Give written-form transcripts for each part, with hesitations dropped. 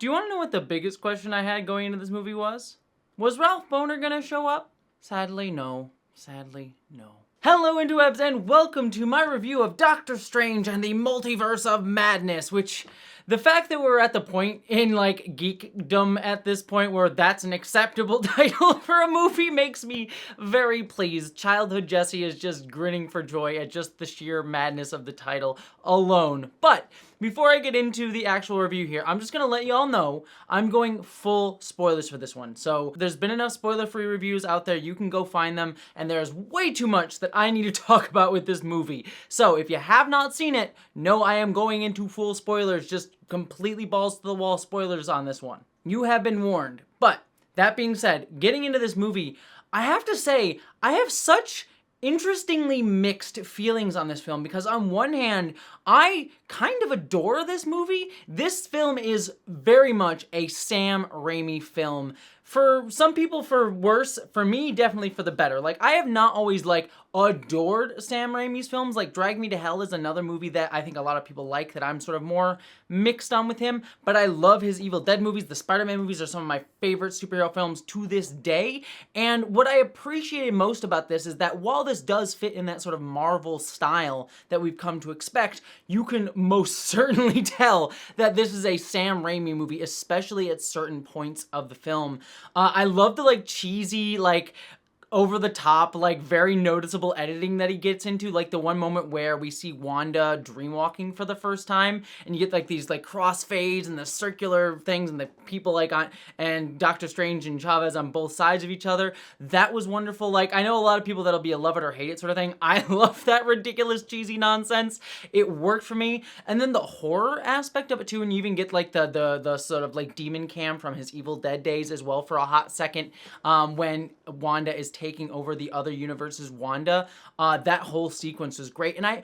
Do you want to know what the biggest question I had going into this movie was? Was Ralph Bohner gonna show up? Sadly, no. Sadly, no. Hello, interwebs, and welcome to my review of Doctor Strange and the Multiverse of Madness, which, the fact that we're at the point in, like, geekdom at this point where that's an acceptable title for a movie makes me very pleased. Childhood Jessie is just grinning for joy at just the sheer madness of the title alone. But before I get into the actual review here, I'm just gonna let y'all know I'm going full spoilers for this one. So there's been enough spoiler-free reviews out there, you can go find them, and there's way too much that I need to talk about with this movie. So if you have not seen it, know I am going into full spoilers, just completely balls to the wall spoilers on this one. You have been warned. But that being said, getting into this movie, I have to say, I have such interestingly mixed feelings on this film because on one hand, I kind of adore this movie. This film is very much a Sam Raimi film. For some people, for worse. For me, definitely for the better. Like, I have not always, like, adored Sam Raimi's films. Like, Drag Me to Hell is another movie that I think a lot of people like that I'm sort of more mixed on with him. But I love his Evil Dead movies. The Spider-Man movies are some of my favorite superhero films to this day. And what I appreciated most about this is that while this does fit in that sort of Marvel style that we've come to expect, you can most certainly tell that this is a Sam Raimi movie, especially at certain points of the film. I love the, like, cheesy, like, over the top, like, very noticeable editing that he gets into, like the one moment where we see Wanda dreamwalking for the first time, and you get like these like crossfades and the circular things and the people like on, and Doctor Strange and Chavez on both sides of each other. That was wonderful. Like, I know a lot of people that'll be a love it or hate it sort of thing. I love that ridiculous cheesy nonsense. It worked for me. And then the horror aspect of it too, and you even get like the sort of like demon cam from his Evil Dead days as well for a hot second, when Wanda is taking over the other universe's Wanda. That whole sequence was great. And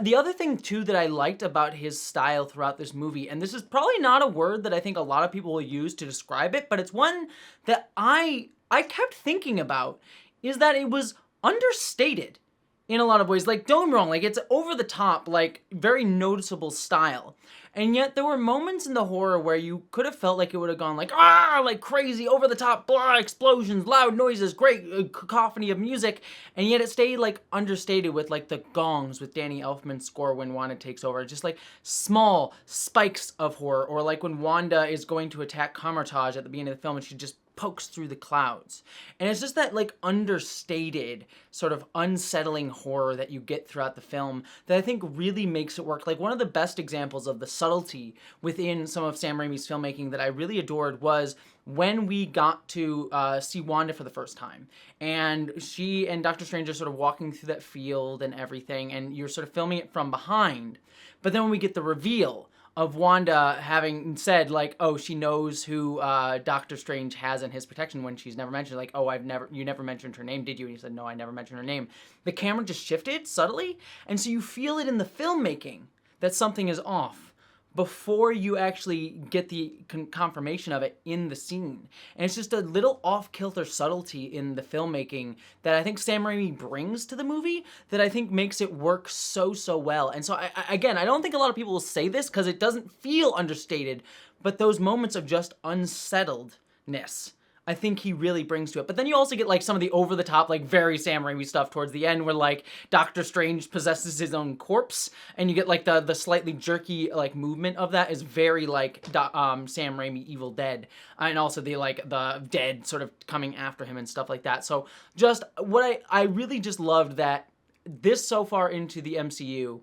the other thing too that I liked about his style throughout this movie, and this is probably not a word that I think a lot of people will use to describe it, but it's one that I kept thinking about, is that it was understated in a lot of ways. Like, don't get me wrong, like, it's over the top, like, very noticeable style. And yet there were moments in the horror where you could have felt like it would have gone like, like crazy, over the top, blah, explosions, loud noises, great cacophony of music. And yet it stayed like understated with like the gongs with Danny Elfman's score when Wanda takes over. Just like small spikes of horror. Or like when Wanda is going to attack Kamartaj at the beginning of the film and she just pokes through the clouds. And it's just that like understated sort of unsettling horror that you get throughout the film that I think really makes it work. Like, one of the best examples of the subtlety within some of Sam Raimi's filmmaking that I really adored was when we got to see Wanda for the first time. And she and Doctor Strange are sort of walking through that field and everything, and you're sort of filming it from behind. But then when we get the reveal of Wanda having said, like, oh, she knows who Doctor Strange has in his protection when she's never mentioned, like, oh, you never mentioned her name, did you? And he said, no, I never mentioned her name. The camera just shifted subtly, and so you feel it in the filmmaking that something is off before you actually get the confirmation of it in the scene. And it's just a little off-kilter subtlety in the filmmaking that I think Sam Raimi brings to the movie that I think makes it work so well. And so, again, I don't think a lot of people will say this because it doesn't feel understated, but those moments of just unsettledness, I think he really brings to it. But then you also get like some of the over-the-top, like very Sam Raimi stuff towards the end where like Doctor Strange possesses his own corpse, and you get like the slightly jerky like movement of that is very like Sam Raimi Evil Dead, and also the dead sort of coming after him and stuff like that. So just what I really just loved that this so far into the MCU,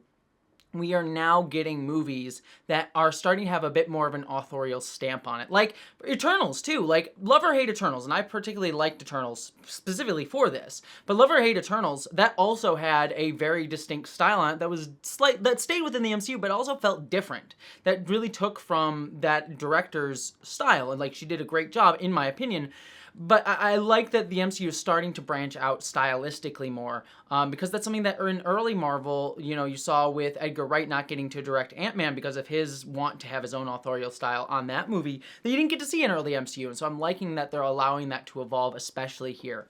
we are now getting movies that are starting to have a bit more of an authorial stamp on it. Like Eternals, too. Like, love or hate Eternals, and I particularly liked Eternals specifically for this. But love or hate Eternals, that also had a very distinct style on it that stayed within the MCU, but also felt different. That really took from that director's style, and, like, she did a great job, in my opinion. But I like that the MCU is starting to branch out stylistically more, because that's something that in early Marvel, you know, you saw with Edgar Wright not getting to direct Ant-Man because of his want to have his own authorial style on that movie that you didn't get to see in early MCU. And so I'm liking that they're allowing that to evolve, especially here.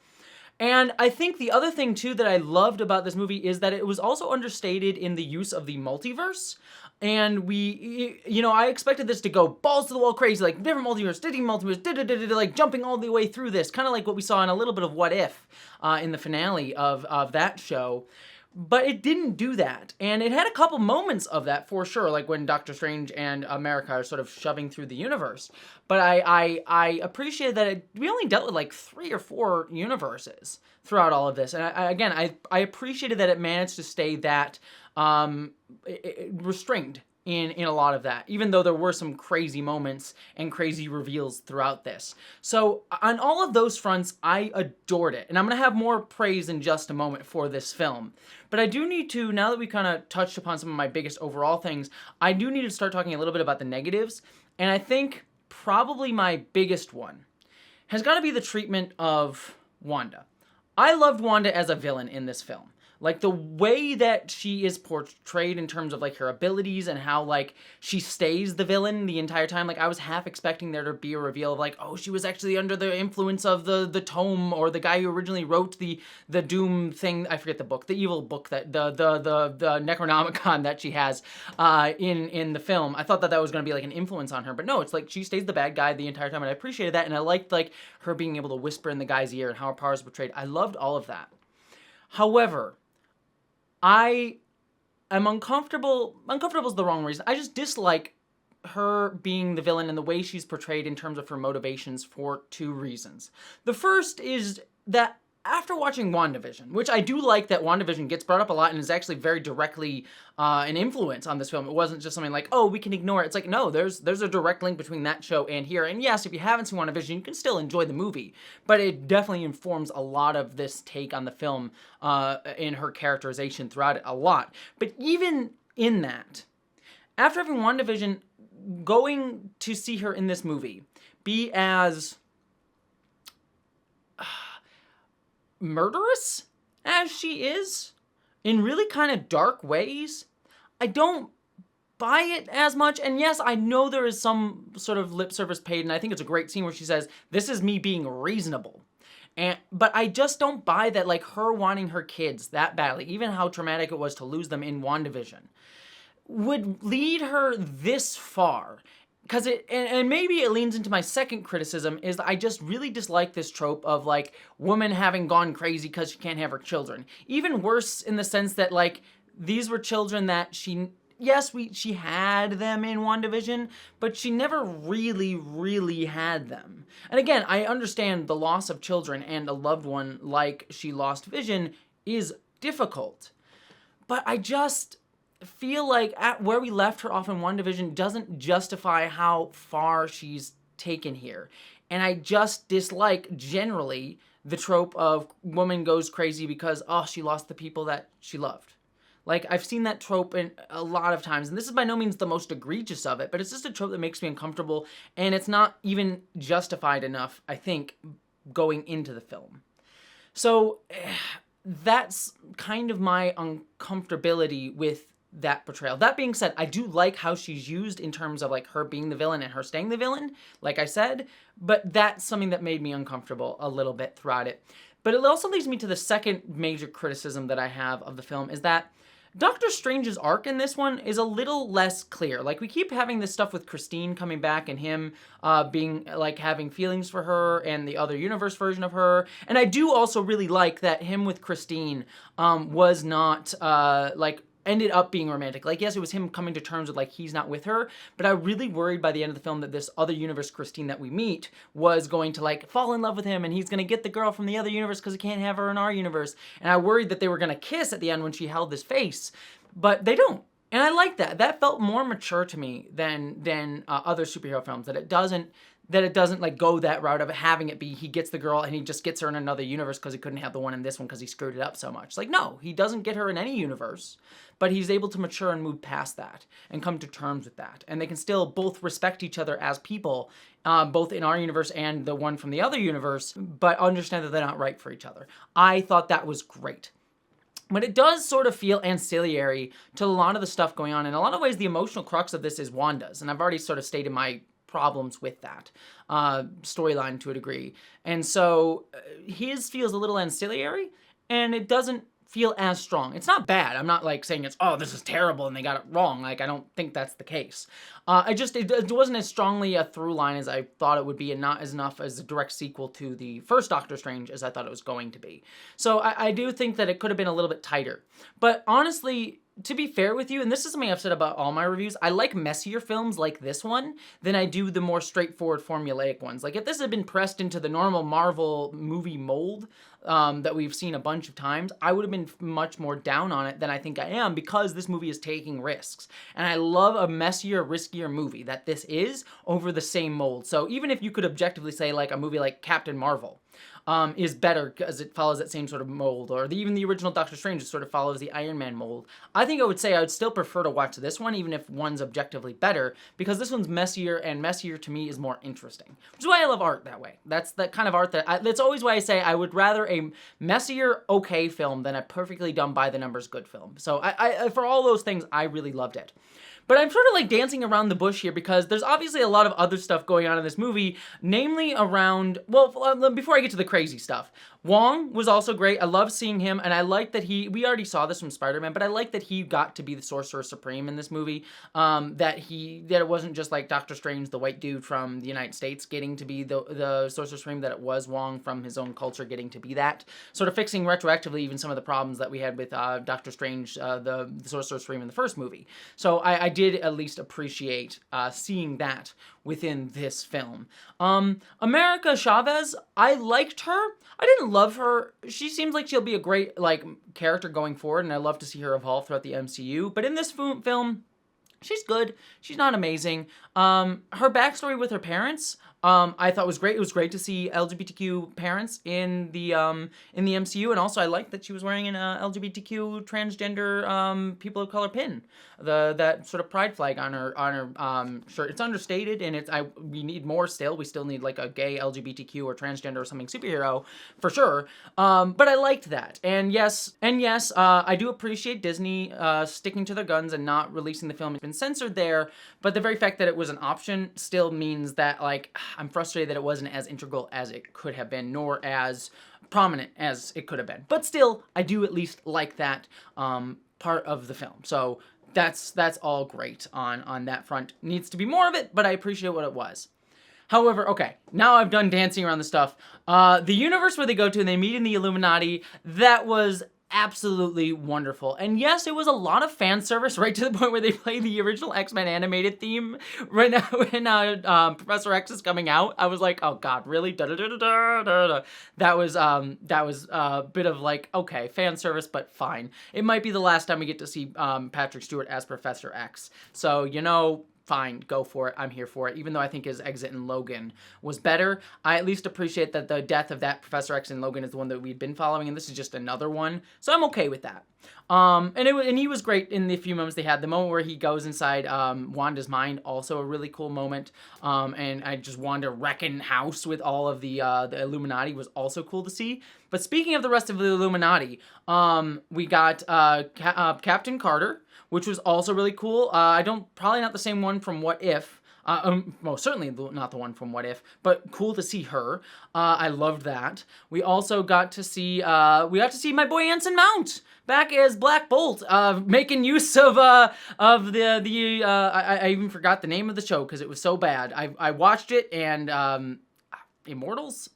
And I think the other thing, too, that I loved about this movie is that it was also understated in the use of the multiverse. And I expected this to go balls to the wall crazy, like different multiverse, like jumping all the way through this, kind of like what we saw in a little bit of What If in the finale of that show. But it didn't do that, and it had a couple moments of that for sure, like when Doctor Strange and America are sort of shoving through the universe. But I appreciated that we only dealt with like 3 or 4 universes throughout all of this, and I appreciated that it managed to stay that restrained in a lot of that, even though there were some crazy moments and crazy reveals throughout this. So on all of those fronts, I adored it. And I'm going to have more praise in just a moment for this film. But I do need to, now that we kind of touched upon some of my biggest overall things, I do need to start talking a little bit about the negatives. And I think probably my biggest one has got to be the treatment of Wanda. I loved Wanda as a villain in this film. Like, the way that she is portrayed in terms of, like, her abilities and how, like, she stays the villain the entire time. Like, I was half expecting there to be a reveal of, like, oh, she was actually under the influence of the tome, or the guy who originally wrote the Doom thing. I forget the book. The evil book, that the Necronomicon that she has in the film. I thought that was going to be, like, an influence on her. But no, it's like she stays the bad guy the entire time, and I appreciated that. And I liked, like, her being able to whisper in the guy's ear and how her powers were portrayed. I loved all of that. However, I am uncomfortable. Uncomfortable is the wrong reason. I just dislike her being the villain and the way she's portrayed in terms of her motivations for 2 reasons. The first is that after watching WandaVision, which I do like that WandaVision gets brought up a lot and is actually very directly an influence on this film. It wasn't just something like, oh, we can ignore it. It's like, no, there's a direct link between that show and here. And yes, if you haven't seen WandaVision, you can still enjoy the movie. But it definitely informs a lot of this take on the film in her characterization throughout it a lot. But even in that, after having WandaVision, going to see her in this movie be as murderous as she is, in really kind of dark ways, I don't buy it as much. And yes, I know there is some sort of lip service paid, and I think it's a great scene where she says, this is me being reasonable. But I just don't buy that, like, her wanting her kids that badly, even how traumatic it was to lose them in WandaVision, would lead her this far. Because and maybe it leans into my second criticism, is that I just really dislike this trope of, like, woman having gone crazy because she can't have her children. Even worse in the sense that, like, these were children that she had them in WandaVision, but she never really had them. And again, I understand the loss of children and a loved one like she lost Vision is difficult. But I just feel like at where we left her off in WandaVision doesn't justify how far she's taken here. And I just dislike, generally, the trope of woman goes crazy because, oh, she lost the people that she loved. Like, I've seen that trope in a lot of times, and this is by no means the most egregious of it, but it's just a trope that makes me uncomfortable, and it's not even justified enough, I think, going into the film. So, that's kind of my uncomfortability with that portrayal. That being said, I do like how she's used in terms of, like, her being the villain and her staying the villain, like I said, but that's something that made me uncomfortable a little bit throughout it. But it also leads me to the second major criticism that I have of the film, is that Doctor Strange's arc in this one is a little less clear. Like, we keep having this stuff with Christine coming back and him being, like, having feelings for her and the other universe version of her. And I do also really like that him with Christine was not, ended up being romantic. Like, yes, it was him coming to terms with, like, he's not with her, but I really worried by the end of the film that this other universe Christine that we meet was going to, like, fall in love with him, and he's gonna get the girl from the other universe because he can't have her in our universe. And I worried that they were gonna kiss at the end when she held his face, but they don't. And I like that. That felt more mature to me than other superhero films, that it doesn't like go that route of having it be he gets the girl and he just gets her in another universe because he couldn't have the one in this one because he screwed it up so much. Like, no, he doesn't get her in any universe, but he's able to mature and move past that and come to terms with that. And they can still both respect each other as people, both in our universe and the one from the other universe, but understand that they're not right for each other. I thought that was great. But it does sort of feel ancillary to a lot of the stuff going on. In a lot of ways, the emotional crux of this is Wanda's, and I've already sort of stated my problems with that storyline to a degree. And so his feels a little ancillary, and it doesn't feel as strong. It's not bad. I'm not like saying it's, oh, this is terrible and they got it wrong. Like, I don't think that's the case. It wasn't as strongly a through line as I thought it would be, and not as enough as a direct sequel to the first Doctor Strange as I thought it was going to be. So I do think that it could have been a little bit tighter. But honestly, to be fair with you, and this is something I've said about all my reviews, I like messier films like this one than I do the more straightforward formulaic ones. Like, if this had been pressed into the normal Marvel movie mold that we've seen a bunch of times, I would have been much more down on it than I think I am, because this movie is taking risks. And I love a messier, riskier movie that this is over the same mold. So even if you could objectively say, like, a movie like Captain Marvel is better because it follows that same sort of mold, or even the original Doctor Strange sort of follows the Iron Man mold, I think I would say I would still prefer to watch this one, even if one's objectively better, because this one's messier, and messier to me is more interesting. Which is why I love art that way. That's the kind of art that's always why I say I would rather a messier, okay film than a perfectly done by the numbers good film. So I for all those things, I really loved it. But I'm sort of like dancing around the bush here, because there's obviously a lot of other stuff going on in this movie, namely around, well, before I get to the crazy stuff, Wong was also great. I love seeing him, and I like that we already saw this from Spider-Man, but I like that he got to be the Sorcerer Supreme in this movie, that it wasn't just like Doctor Strange, the white dude from the United States, getting to be the Sorcerer Supreme, that it was Wong from his own culture getting to be that, sort of fixing retroactively even some of the problems that we had with Doctor Strange, the Sorcerer Supreme in the first movie. So I did at least appreciate seeing that within this film. America Chavez, I liked her. I didn't love her. She seems like she'll be a great character going forward, and I love to see her evolve throughout the MCU. But in this film, she's good. She's not amazing. Her backstory with her parents, I thought was great. It was great to see LGBTQ parents in the MCU, and also I liked that she was wearing an LGBTQ transgender people of color pin, that sort of pride flag on her shirt. It's understated, and we need more still. We still need like a gay LGBTQ or transgender or something superhero for sure. But I liked that, and yes, I do appreciate Disney sticking to their guns and not releasing the film. It's been censored there, but the very fact that it was an option still means that I'm frustrated that it wasn't as integral as it could have been, nor as prominent as it could have been. But still, I do at least like that part of the film. So that's all great on that front. Needs to be more of it, but I appreciate what it was. However, okay, now I've done dancing around the stuff. The universe where they go to and they meet in the Illuminati, that was absolutely wonderful. And yes, it was a lot of fan service, right to the point where they play the original X-Men animated theme right now when Professor X is coming out. I was like, oh god, really? That was a bit of like, okay, fan service, but fine. It might be the last time we get to see Patrick Stewart as Professor X. So, fine, go for it. I'm here for it. Even though I think his exit in Logan was better, I at least appreciate that the death of that Professor X in Logan is the one that we'd been following, and this is just another one. So I'm okay with that. And he was great in the few moments they had. The moment where he goes inside Wanda's mind, also a really cool moment. And I just Wanda wrecking house with all of the Illuminati was also cool to see. But speaking of the rest of the Illuminati, we got Captain Carter, which was also really cool. Probably not the same one from What If. Most certainly not the one from What If, but cool to see her. I loved that. We also got to see my boy Anson Mount back as Black Bolt, making use of I even forgot the name of the show because it was so bad. I watched it, and Immortals.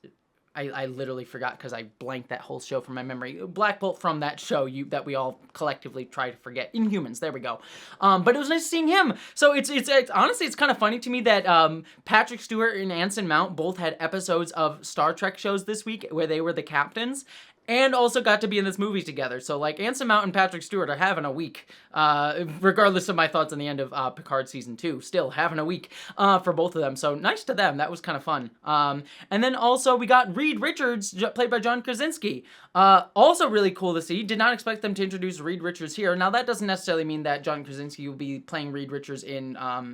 I literally forgot because I blanked that whole show from my memory. Black Bolt from that show that we all collectively try to forget. Inhumans, there we go. But it was nice seeing him. So it's honestly, it's kind of funny to me that Patrick Stewart and Anson Mount both had episodes of Star Trek shows this week where they were the captains, and also got to be in this movie together. So, Anson Mount and Patrick Stewart are having a week, regardless of my thoughts on the end of Picard Season 2. Still having a week for both of them. So, nice to them. That was kind of fun. And then also, we got Reed Richards, played by John Krasinski. Also really cool to see. Did not expect them to introduce Reed Richards here. Now, that doesn't necessarily mean that John Krasinski will be playing Reed Richards in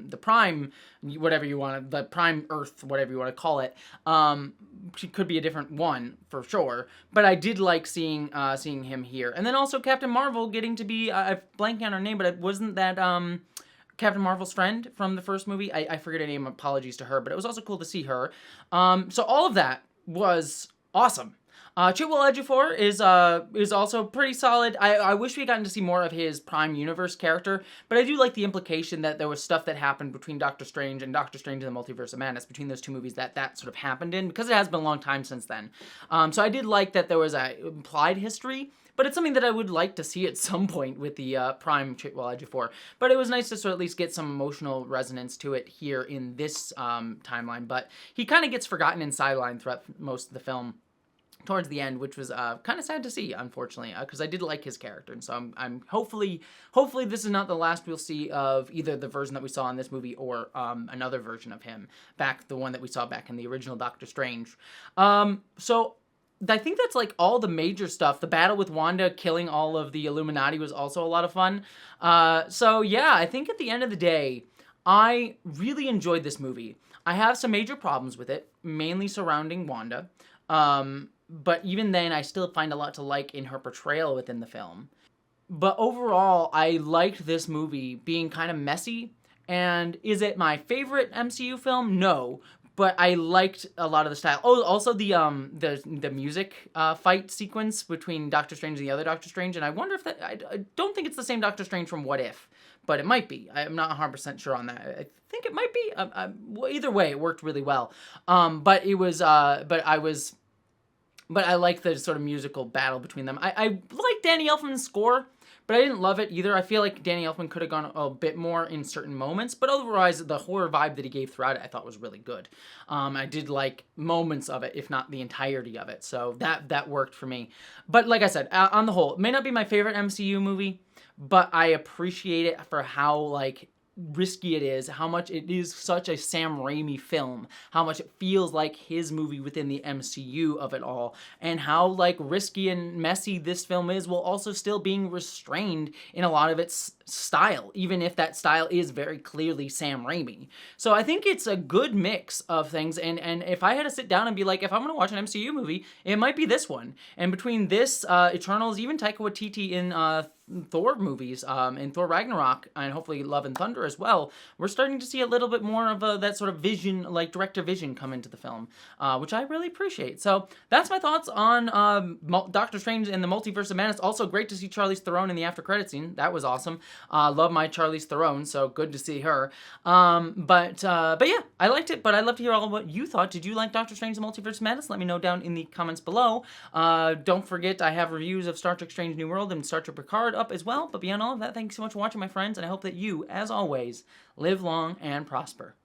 the Prime, the Prime Earth, whatever you want to call it. She could be a different one, for sure. But I did like seeing him here. And then also Captain Marvel getting to be, I'm blanking on her name, but wasn't that Captain Marvel's friend from the first movie? I forget her name, apologies to her, but it was also cool to see her. So all of that was awesome. Chiwetel Ejiofor is also pretty solid. I wish we had gotten to see more of his Prime Universe character, but I do like the implication that there was stuff that happened between Doctor Strange and Doctor Strange and the Multiverse of Madness, between those two movies that sort of happened in, because it has been a long time since then. So I did like that there was a implied history, but it's something that I would like to see at some point with the Prime Chiwetel Ejiofor. But it was nice to sort of at least get some emotional resonance to it here in this timeline. But he kind of gets forgotten and sidelined throughout most of the film towards the end, which was kind of sad to see, unfortunately, because I did like his character, and so I'm hopefully this is not the last we'll see of either the version that we saw in this movie or another version of him, the one that we saw back in the original Doctor Strange. So I think that's like all the major stuff. The battle with Wanda killing all of the Illuminati was also a lot of fun. So yeah, I think at the end of the day, I really enjoyed this movie. I have some major problems with it, mainly surrounding Wanda. But even then, I still find a lot to like in her portrayal within the film. But overall, I liked this movie being kind of messy. And is it my favorite MCU film? No. But I liked a lot of the style. Oh, also the music fight sequence between Doctor Strange and the other Doctor Strange. And I wonder if I don't think it's the same Doctor Strange from What If. But it might be. I'm not 100% sure on that. I think it might be. Well, either way, it worked really well. But I like the sort of musical battle between them. I like Danny Elfman's score, but I didn't love it either. I feel like Danny Elfman could have gone a bit more in certain moments, but otherwise, the horror vibe that he gave throughout it, I thought was really good. I did like moments of it, if not the entirety of it, so that worked for me. But like I said, on the whole, it may not be my favorite MCU movie, but I appreciate it for how, like, risky it is, how much it is such a Sam Raimi film, how much it feels like his movie within the MCU of it all, and how like risky and messy this film is, while also still being restrained in a lot of its style, even if that style is very clearly Sam Raimi. So I think it's a good mix of things, and if I had to sit down and be like, if I'm gonna watch an MCU movie, it might be this one. And between this, Eternals, even Taika Waititi in Thor movies, in Thor Ragnarok, and hopefully Love and Thunder as well, we're starting to see a little bit more of that sort of vision, like director vision, come into the film, which I really appreciate. So that's my thoughts on Doctor Strange and the Multiverse of Madness. Also great to see Charlize Theron in the after credit scene. That was awesome. Love my Charlize Theron, so good to see her. But yeah, I liked it, but I'd love to hear all what you thought. Did you like Doctor Strange and the Multiverse of Madness? Let me know down in the comments below. Don't forget, I have reviews of Star Trek Strange New World and Star Trek Picard up as well. But beyond all of that, thanks so much for watching, my friends, and I hope that you, as always, live long and prosper.